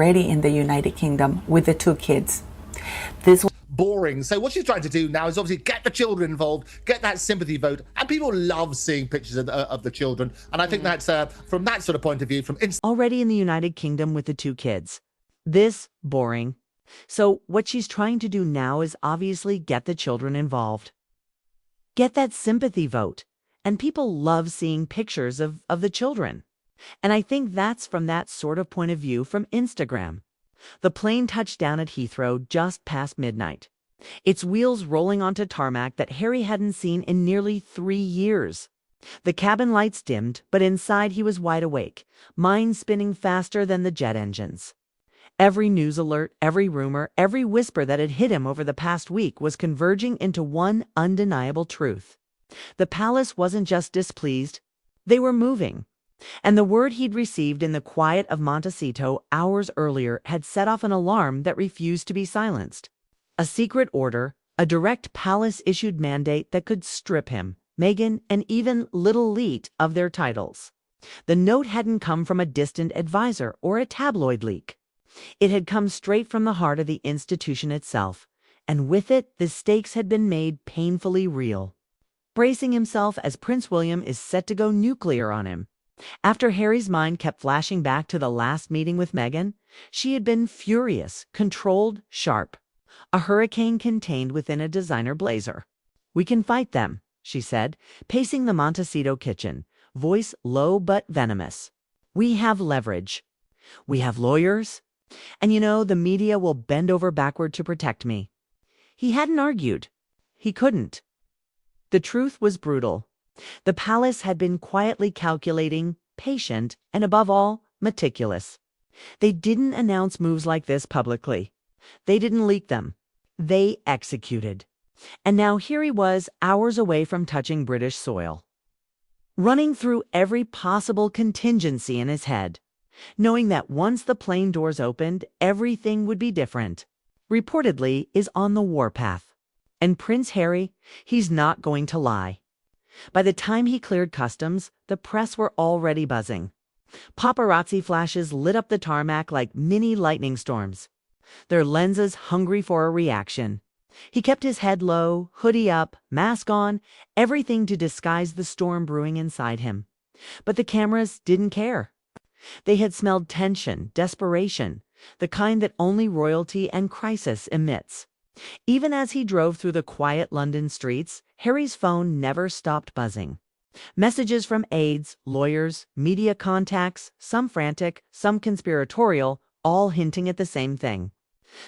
already in the United Kingdom with the two kids. This boring. So what she's trying to do now is obviously get the children involved, get that sympathy vote, and people love seeing pictures of the children. And I think that's from that sort of point of view, from already in the United Kingdom with the two kids. This boring. So what she's trying to do now is obviously get the children involved. Get that sympathy vote. And people love seeing pictures of the children. And I think that's from that sort of point of view from Instagram. The plane touched down at Heathrow just past midnight, its wheels rolling onto tarmac that Harry hadn't seen in nearly 3 years. The cabin lights dimmed, but inside he was wide awake, mind spinning faster than the jet engines. Every news alert, every rumor, every whisper that had hit him over the past week was converging into one undeniable truth. The palace wasn't just displeased, they were moving. And the word he'd received in the quiet of Montecito hours earlier had set off an alarm that refused to be silenced. A secret order, a direct palace-issued mandate that could strip him, Meghan, and even little Leet of their titles. The note hadn't come from a distant advisor or a tabloid leak. It had come straight from the heart of the institution itself, and with it the stakes had been made painfully real. Bracing himself as Prince William is set to go nuclear on him. After Harry's mind kept flashing back to the last meeting with Meghan, she had been furious, controlled, sharp. A hurricane contained within a designer blazer. "We can fight them," she said, pacing the Montecito kitchen, voice low but venomous. "We have leverage. We have lawyers. And the media will bend over backward to protect me." He hadn't argued. He couldn't. The truth was brutal. The palace had been quietly calculating, patient, and above all, meticulous. They didn't announce moves like this publicly. They didn't leak them. They executed. And now here he was, hours away from touching British soil. Running through every possible contingency in his head, knowing that once the plane doors opened, everything would be different. Reportedly is on the warpath. And Prince Harry, he's not going to lie. By the time he cleared customs, the press were already buzzing. Paparazzi flashes lit up the tarmac like mini lightning storms, their lenses hungry for a reaction. He kept his head low, hoodie up, mask on, everything to disguise the storm brewing inside him. But the cameras didn't care. They had smelled tension, desperation, the kind that only royalty and crisis emits. Even as he drove through the quiet London streets, Harry's phone never stopped buzzing. Messages from aides, lawyers, media contacts, some frantic, some conspiratorial, all hinting at the same thing.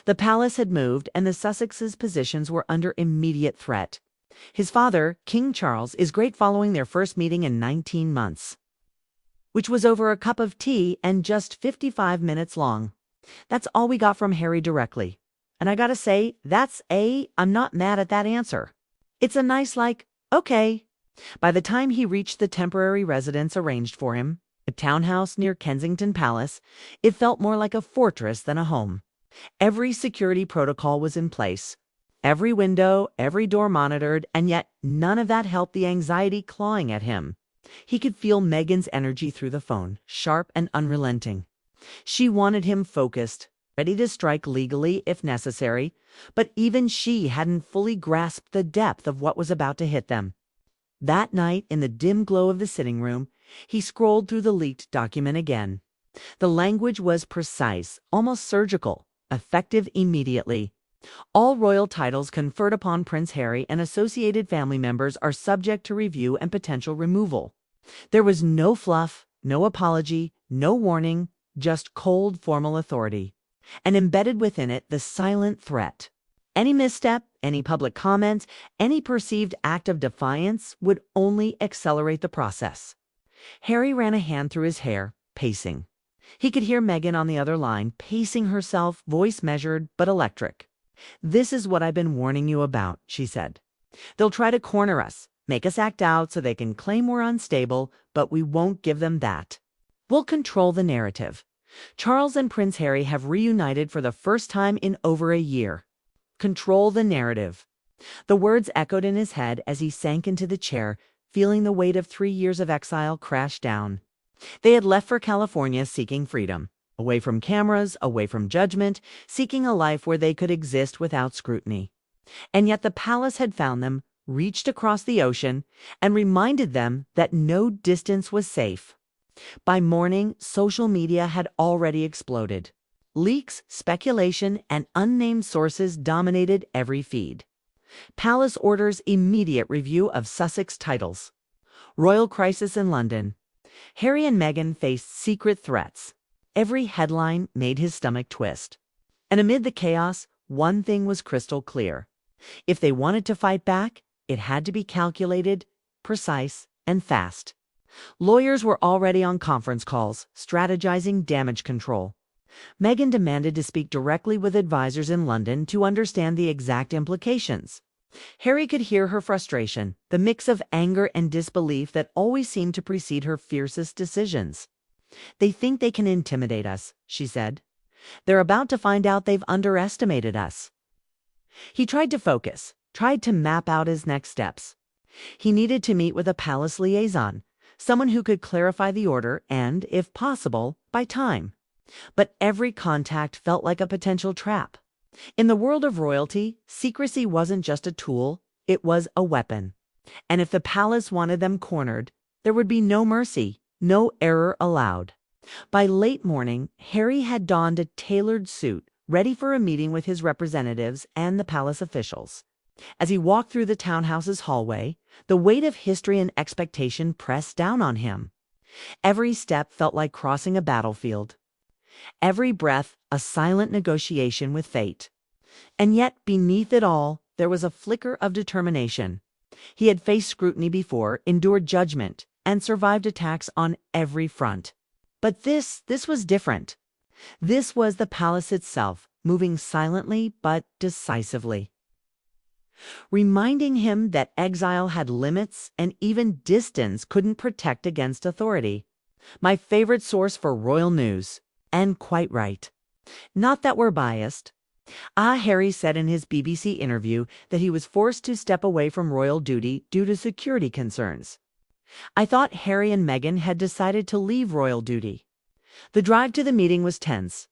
The palace had moved, and the Sussexes' positions were under immediate threat. His father, King Charles, is great following their first meeting in 19 months, which was over a cup of tea and just 55 minutes long. That's all we got from Harry directly. And I gotta say, I'm not mad at that answer. It's a nice, okay. By the time he reached the temporary residence arranged for him, a townhouse near Kensington Palace, it felt more like a fortress than a home. Every security protocol was in place. Every window, every door monitored, and yet none of that helped the anxiety clawing at him. He could feel Meghan's energy through the phone, sharp and unrelenting. She wanted him focused, ready to strike legally if necessary, but even she hadn't fully grasped the depth of what was about to hit them. That night, in the dim glow of the sitting room, he scrolled through the leaked document again. The language was precise, almost surgical, effective immediately. All royal titles conferred upon Prince Harry and associated family members are subject to review and potential removal. There was no fluff, no apology, no warning, just cold formal authority. And embedded within it, the silent threat. Any misstep, any public comment, any perceived act of defiance would only accelerate the process. Harry ran a hand through his hair, pacing. He could hear Meghan on the other line, pacing herself, voice measured but electric. "This is what I've been warning you about," she said. "They'll try to corner us, make us act out so they can claim we're unstable, but we won't give them that. We'll control the narrative. Charles and Prince Harry have reunited for the first time in over a year. Control the narrative." The words echoed in his head as he sank into the chair, feeling the weight of 3 years of exile crash down. They had left for California seeking freedom, away from cameras, away from judgment, seeking a life where they could exist without scrutiny. And yet the palace had found them, reached across the ocean, and reminded them that no distance was safe. By morning, social media had already exploded. Leaks, speculation, and unnamed sources dominated every feed. Palace orders immediate review of Sussex titles. Royal crisis in London. Harry and Meghan faced secret threats. Every headline made his stomach twist. And amid the chaos, one thing was crystal clear. If they wanted to fight back, it had to be calculated, precise, and fast. Lawyers were already on conference calls, strategizing damage control. Meghan demanded to speak directly with advisors in London to understand the exact implications. Harry could hear her frustration, the mix of anger and disbelief that always seemed to precede her fiercest decisions. "They think they can intimidate us," she said. "They're about to find out they've underestimated us." He tried to focus, tried to map out his next steps. He needed to meet with a palace liaison, someone who could clarify the order and, if possible, by time. But every contact felt like a potential trap. In the world of royalty, secrecy wasn't just a tool, it was a weapon. And if the palace wanted them cornered, there would be no mercy, no error allowed. By late morning, Harry had donned a tailored suit, ready for a meeting with his representatives and the palace officials. As he walked through the townhouse's hallway, the weight of history and expectation pressed down on him. Every step felt like crossing a battlefield. Every breath a silent negotiation with fate. And yet, beneath it all, there was a flicker of determination. He had faced scrutiny before, endured judgment, and survived attacks on every front. But this was different. This was the palace itself, moving silently but decisively. Reminding him that exile had limits and even distance couldn't protect against authority. My favorite source for royal news. And quite right. Not that we're biased. Harry said in his BBC interview that he was forced to step away from royal duty due to security concerns. I thought Harry and Meghan had decided to leave royal duty. The drive to the meeting was tense.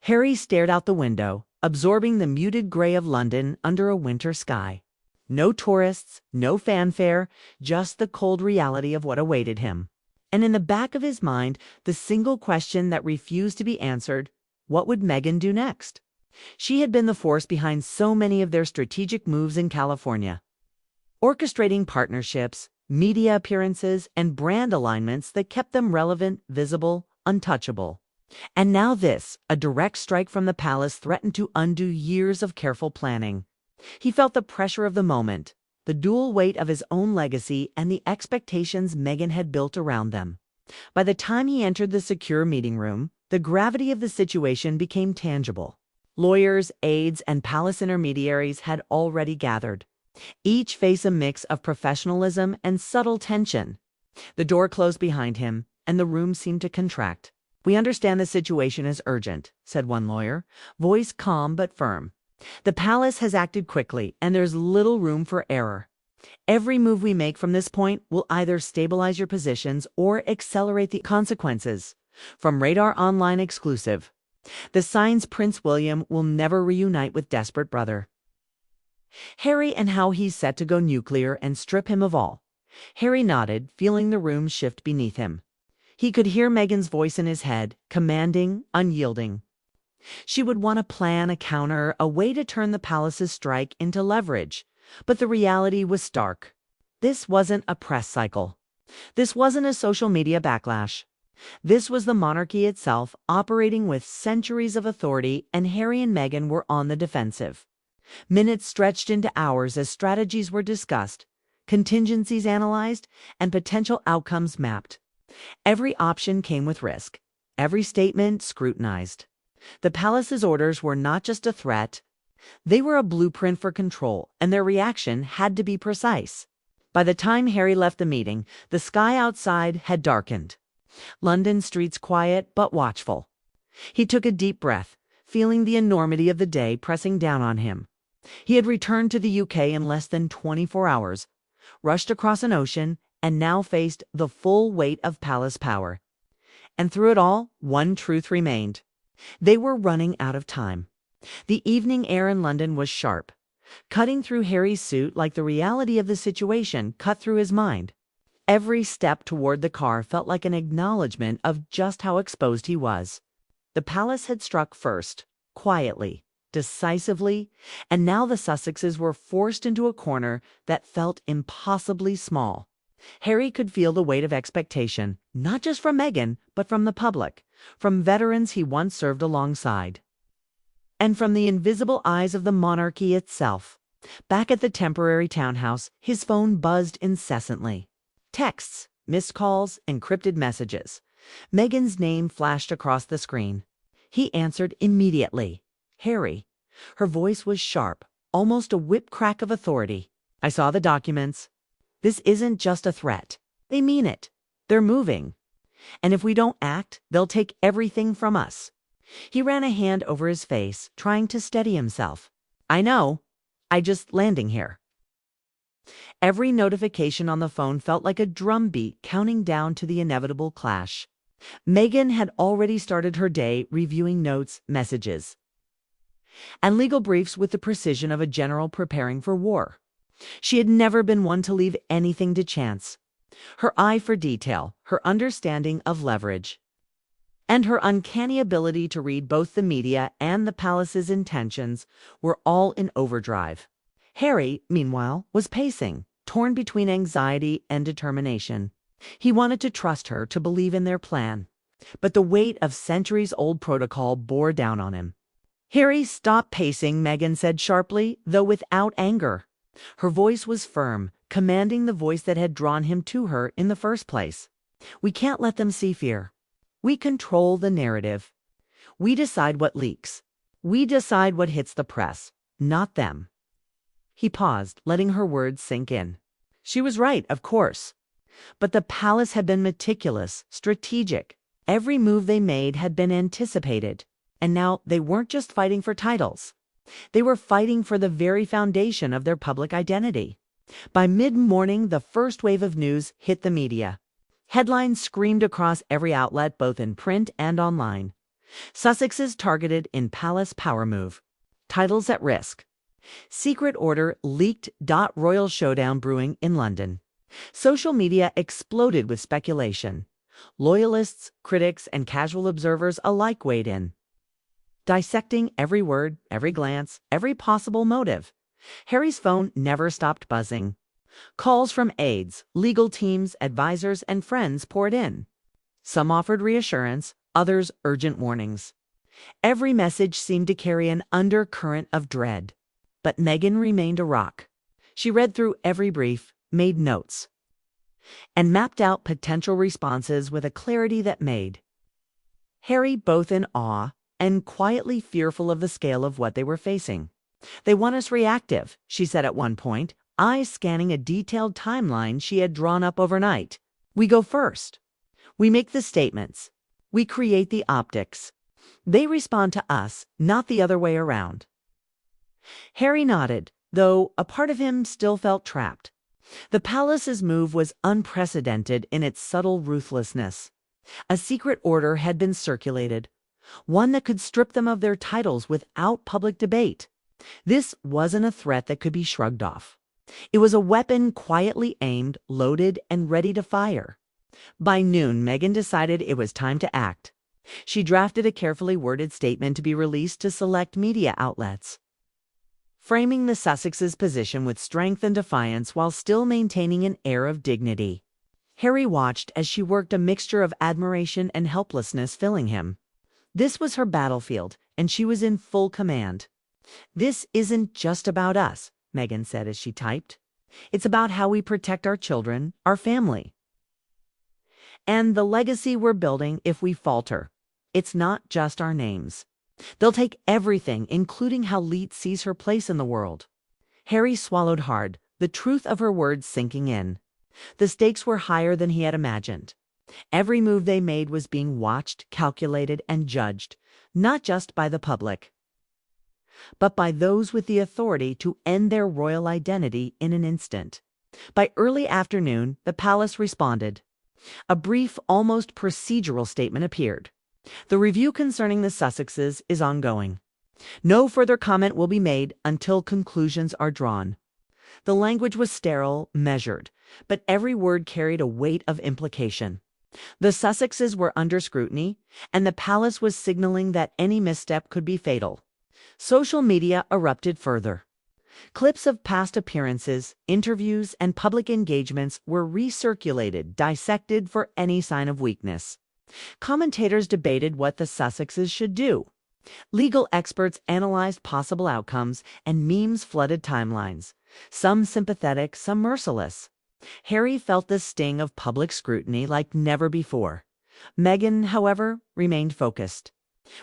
Harry stared out the window, absorbing the muted gray of London under a winter sky. No tourists, no fanfare, just the cold reality of what awaited him. And in the back of his mind, the single question that refused to be answered: what would Meghan do next? She had been the force behind so many of their strategic moves in California, orchestrating partnerships, media appearances, and brand alignments that kept them relevant, visible, untouchable. And now this, a direct strike from the palace, threatened to undo years of careful planning. He felt the pressure of the moment, the dual weight of his own legacy and the expectations Meghan had built around them. By the time he entered the secure meeting room, the gravity of the situation became tangible. Lawyers, aides, and palace intermediaries had already gathered. Each faced a mix of professionalism and subtle tension. The door closed behind him, and the room seemed to contract. "We understand the situation is urgent," said one lawyer, voice calm but firm. "The palace has acted quickly, and there's little room for error. Every move we make from this point will either stabilize your positions or accelerate the consequences." From Radar Online exclusive. The signs Prince William will never reunite with desperate brother. Harry and how he's set to go nuclear and strip him of all. Harry nodded, feeling the room shift beneath him. He could hear Meghan's voice in his head, commanding, unyielding. She would want a plan, a counter, a way to turn the palace's strike into leverage. But the reality was stark. This wasn't a press cycle. This wasn't a social media backlash. This was the monarchy itself, operating with centuries of authority, and Harry and Meghan were on the defensive. Minutes stretched into hours as strategies were discussed, contingencies analyzed, and potential outcomes mapped. Every option came with risk, every statement scrutinized. The palace's orders were not just a threat, they were a blueprint for control, and their reaction had to be precise. By the time Harry left the meeting, the sky outside had darkened. London streets quiet but watchful. He took a deep breath, feeling the enormity of the day pressing down on him. He had returned to the UK in less than 24 hours, rushed across an ocean, and now faced the full weight of palace power. And through it all, one truth remained. They were running out of time. The evening air in London was sharp, cutting through Harry's suit like the reality of the situation cut through his mind. Every step toward the car felt like an acknowledgement of just how exposed he was. The palace had struck first, quietly, decisively, and now the Sussexes were forced into a corner that felt impossibly small. Harry could feel the weight of expectation, not just from Meghan, but from the public, from veterans he once served alongside, and from the invisible eyes of the monarchy itself. Back at the temporary townhouse, his phone buzzed incessantly. Texts, missed calls, encrypted messages. Meghan's name flashed across the screen. He answered immediately. Harry. Her voice was sharp, almost a whip crack of authority. I saw the documents. This isn't just a threat. They mean it. They're moving. And if we don't act, they'll take everything from us. He ran a hand over his face, trying to steady himself. I know. I just landing here. Every notification on the phone felt like a drumbeat counting down to the inevitable clash. Meghan had already started her day reviewing notes, messages, and legal briefs with the precision of a general preparing for war. She had never been one to leave anything to chance. Her eye for detail, her understanding of leverage, and her uncanny ability to read both the media and the palace's intentions were all in overdrive. Harry, meanwhile, was pacing, torn between anxiety and determination. He wanted to trust her, to believe in their plan. But the weight of centuries-old protocol bore down on him. Harry, stop pacing, Meghan said sharply, though without anger. Her voice was firm, commanding the voice that had drawn him to her in the first place. We can't let them see fear. We control the narrative. We decide what leaks. We decide what hits the press, not them. He paused, letting her words sink in. She was right, of course. But the palace had been meticulous, strategic. Every move they made had been anticipated. And now they weren't just fighting for titles. They were fighting for the very foundation of their public identity. By mid-morning, the first wave of news hit the media. Headlines screamed across every outlet, both in print and online. Sussexes targeted in palace power move. Titles at risk. Secret order leaked. Royal showdown brewing in London. Social media exploded with speculation. Loyalists, critics, and casual observers alike weighed in, dissecting every word, every glance, every possible motive. Harry's phone never stopped buzzing. Calls from aides, legal teams, advisors, and friends poured in. Some offered reassurance, others urgent warnings. Every message seemed to carry an undercurrent of dread. But Meghan remained a rock. She read through every brief, made notes, and mapped out potential responses with a clarity that made Harry both in awe and quietly fearful of the scale of what they were facing. They want us reactive, she said at one point, eyes scanning a detailed timeline she had drawn up overnight. We go first. We make the statements. We create the optics. They respond to us, not the other way around. Harry nodded, though a part of him still felt trapped. The palace's move was unprecedented in its subtle ruthlessness. A secret order had been circulated, one that could strip them of their titles without public debate. This wasn't a threat that could be shrugged off. It was a weapon quietly aimed, loaded, and ready to fire. By noon, Meghan decided it was time to act. She drafted a carefully worded statement to be released to select media outlets, framing the Sussexes' position with strength and defiance while still maintaining an air of dignity. Harry watched as she worked, a mixture of admiration and helplessness filling him. This was her battlefield, and she was in full command. This isn't just about us, Meghan said as she typed. It's about how we protect our children, our family, and the legacy we're building if we falter. It's not just our names. They'll take everything, including how Leet sees her place in the world. Harry swallowed hard, the truth of her words sinking in. The stakes were higher than he had imagined. Every move they made was being watched, calculated, and judged, not just by the public, but by those with the authority to end their royal identity in an instant. By early afternoon, the palace responded. A brief, almost procedural statement appeared. The review concerning the Sussexes is ongoing. No further comment will be made until conclusions are drawn. The language was sterile, measured, but every word carried a weight of implication. The Sussexes were under scrutiny, and the palace was signaling that any misstep could be fatal. Social media erupted further. Clips of past appearances, interviews, and public engagements were recirculated, dissected for any sign of weakness. Commentators debated what the Sussexes should do. Legal experts analyzed possible outcomes, and memes flooded timelines, some sympathetic, some merciless. Harry felt the sting of public scrutiny like never before. Meghan, however, remained focused.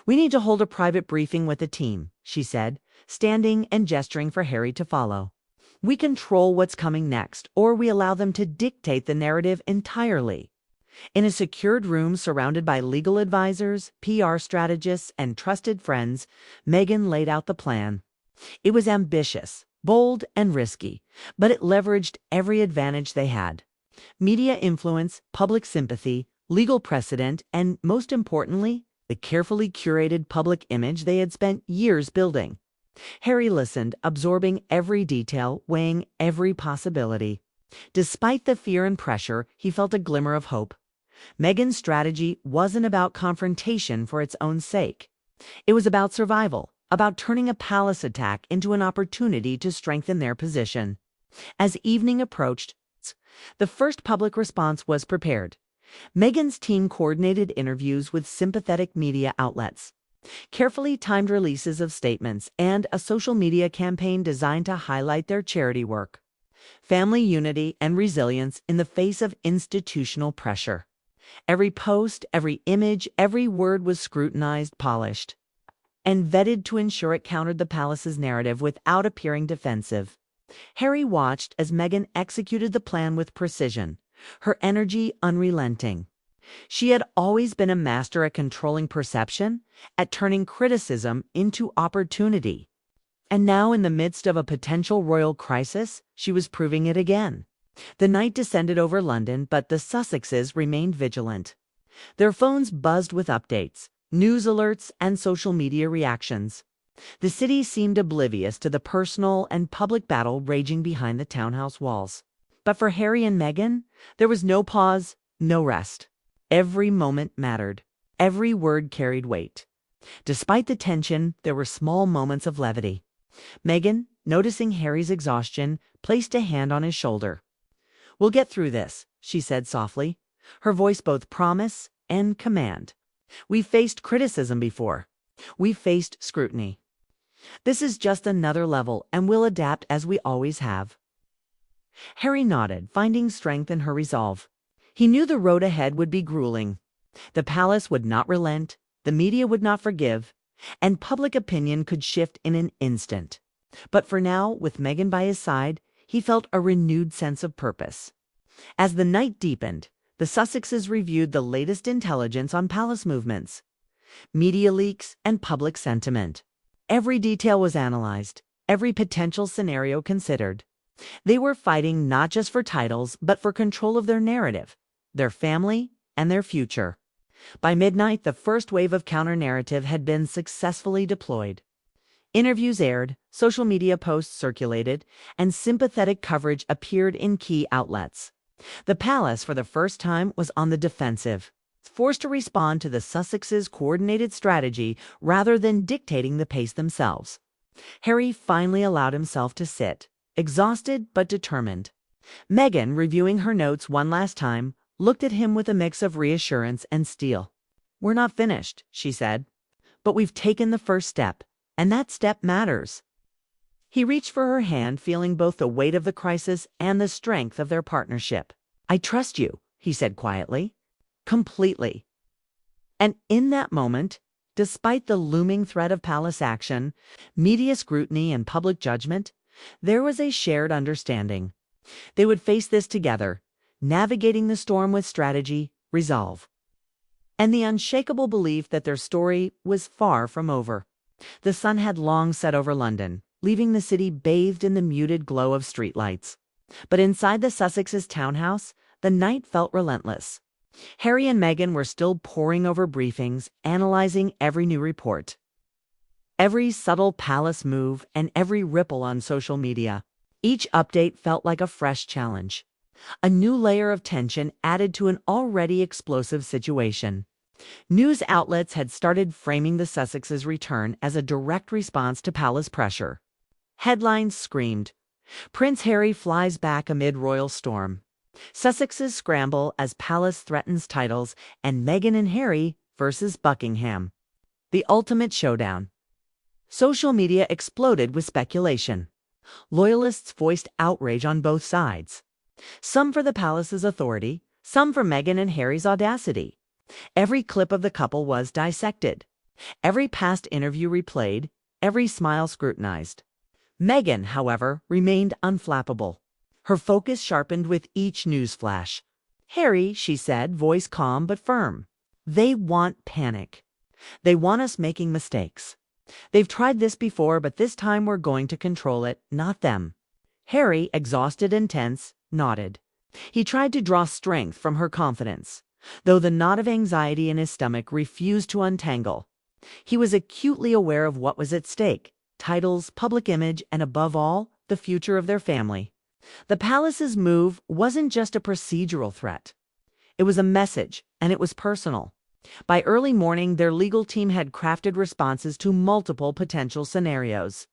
"We need to hold a private briefing with the team," she said, standing and gesturing for Harry to follow. "We control what's coming next, or we allow them to dictate the narrative entirely." In a secured room surrounded by legal advisors, PR strategists, and trusted friends, Meghan laid out the plan. It was ambitious, bold, and risky, but it leveraged every advantage they had: media influence, public sympathy, legal precedent, and, most importantly, the carefully curated public image they had spent years building. Harry listened, absorbing every detail, weighing every possibility. Despite the fear and pressure, he felt a glimmer of hope. Meghan's strategy wasn't about confrontation for its own sake. It was about survival, about turning a palace attack into an opportunity to strengthen their position. As evening approached, the first public response was prepared. Meghan's team coordinated interviews with sympathetic media outlets, carefully timed releases of statements, and a social media campaign designed to highlight their charity work. Family unity and resilience in the face of institutional pressure. Every post, every image, every word was scrutinized, polished, and vetted to ensure it countered the palace's narrative without appearing defensive. Harry watched as Meghan executed the plan with precision, her energy unrelenting. She had always been a master at controlling perception, at turning criticism into opportunity. And now, in the midst of a potential royal crisis, she was proving it again. The night descended over London, but the Sussexes remained vigilant. Their phones buzzed with updates, news alerts, and social media reactions. The city seemed oblivious to the personal and public battle raging behind the townhouse walls. But for Harry and Meghan, there was no pause, no rest. Every moment mattered. Every word carried weight. Despite the tension, there were small moments of levity. Meghan, noticing Harry's exhaustion, placed a hand on his shoulder. "We'll get through this," she said softly, her voice both promise and command. "We've faced criticism before. We've faced scrutiny. This is just another level, and we'll adapt as we always have." Harry nodded, finding strength in her resolve. He knew the road ahead would be grueling. The palace would not relent, the media would not forgive, and public opinion could shift in an instant. But for now, with Meghan by his side, he felt a renewed sense of purpose. As the night deepened, the Sussexes reviewed the latest intelligence on palace movements, media leaks, and public sentiment. Every detail was analyzed, every potential scenario considered. They were fighting not just for titles, but for control of their narrative, their family, and their future. By midnight, the first wave of counter-narrative had been successfully deployed. Interviews aired, social media posts circulated, and sympathetic coverage appeared in key outlets. The palace, for the first time, was on the defensive, forced to respond to the Sussexes' coordinated strategy rather than dictating the pace themselves. Harry finally allowed himself to sit, exhausted but determined. Meghan, reviewing her notes one last time, looked at him with a mix of reassurance and steel. "We're not finished," she said, "but we've taken the first step, and that step matters." He reached for her hand, feeling both the weight of the crisis and the strength of their partnership. "I trust you," he said quietly. "Completely." And in that moment, despite the looming threat of palace action, media scrutiny, and public judgment, there was a shared understanding. They would face this together, navigating the storm with strategy, resolve, and the unshakable belief that their story was far from over. The sun had long set over London, leaving the city bathed in the muted glow of streetlights. But inside the Sussexes' townhouse, the night felt relentless. Harry and Meghan were still poring over briefings, analyzing every new report. Every subtle palace move and every ripple on social media. Each update felt like a fresh challenge. A new layer of tension added to an already explosive situation. News outlets had started framing the Sussexes' return as a direct response to palace pressure. Headlines screamed, "Prince Harry flies back amid royal storm." "Sussexes scramble as palace threatens titles," and "Meghan and Harry versus Buckingham. The ultimate showdown." Social media exploded with speculation. Loyalists voiced outrage on both sides. Some for the palace's authority, some for Meghan and Harry's audacity. Every clip of the couple was dissected. Every past interview replayed, every smile scrutinized. Meghan, however, remained unflappable. Her focus sharpened with each news flash. "Harry," she said, voice calm but firm. "They want panic. They want us making mistakes. They've tried this before, but this time we're going to control it, not them." Harry, exhausted and tense, nodded. He tried to draw strength from her confidence, though the knot of anxiety in his stomach refused to untangle. He was acutely aware of what was at stake: titles, public image, and above all, the future of their family. The palace's move wasn't just a procedural threat. It was a message, and it was personal. By early morning, their legal team had crafted responses to multiple potential scenarios.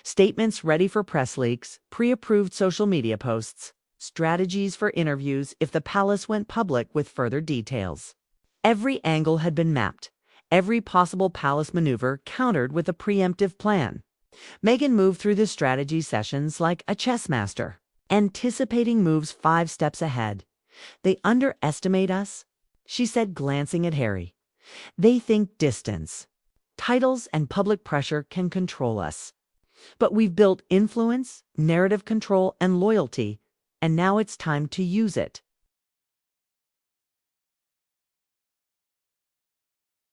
Statements ready for press leaks, pre-approved social media posts, strategies for interviews if the palace went public with further details. Every angle had been mapped, every possible palace maneuver countered with a preemptive plan. Meghan moved through the strategy sessions like a chess master, anticipating moves 5 steps ahead. "They underestimate us," she said, glancing at Harry. "They think distance. Titles and public pressure can control us. But we've built influence, narrative control, and loyalty, and now it's time to use it."